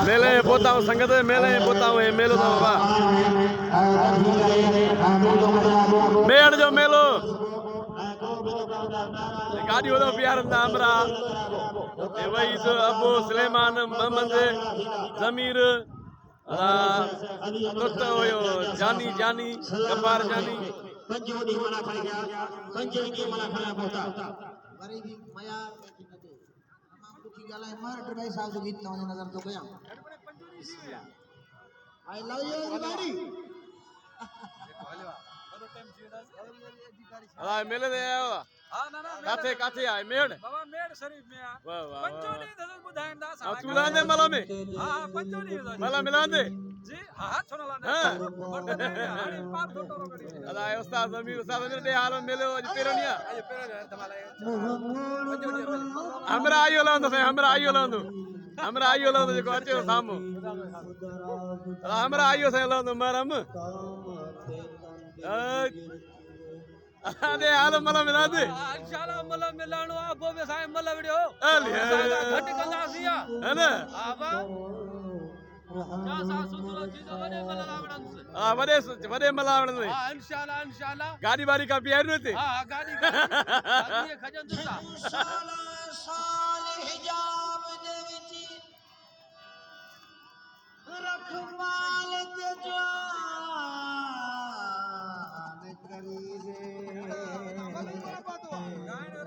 मेले पोता हूँ संगत मेले पोता हूँ मेलो तो बाबा बेड़ जो मेलो गाड़ी हो तो प्यार ना हमरा ये वही तो अबू सुलेमान मोहम्मद जमीर तो यो जानी जानी गफ्फार जानी पंचवटी मला खाली घ्या पंचवटी मला खाली पोता गरीबी माया तमाम दुखी गाला मार भाई साहब जो गीत लाने नजर तो गया आई लव यू एवरीबॉडी मेले दे आयो काथे काथे आए मेड़ बाबा मेड़ शरीफ में आ वाह वाह पंचोली दस बुधाइंदा सा चूलांदे मला में हां पंचोली मला मिलांदे जी हां छोना लाने हां पार फोटो रोकड़ी अदा उस्ताद जमीर दे हाल मेले आज पेरनिया हमरा आयो लांदो हमरा आयो लांदो जेको अचो सामो हमरा आयो से लांदो मरम अरे हाल मला मिलांदे इंशाल्लाह मला मिलाणो आ बोबे साईं मला विडियो अली घट कंदा सिया है ना आबा जा सा सुंदर चीज वडे मला लावणन से वडे मला लावणन से हां इंशाल्लाह गाड़ी बारी का प्यार रहते हां गाड़ी खजन दुसा साल हिजा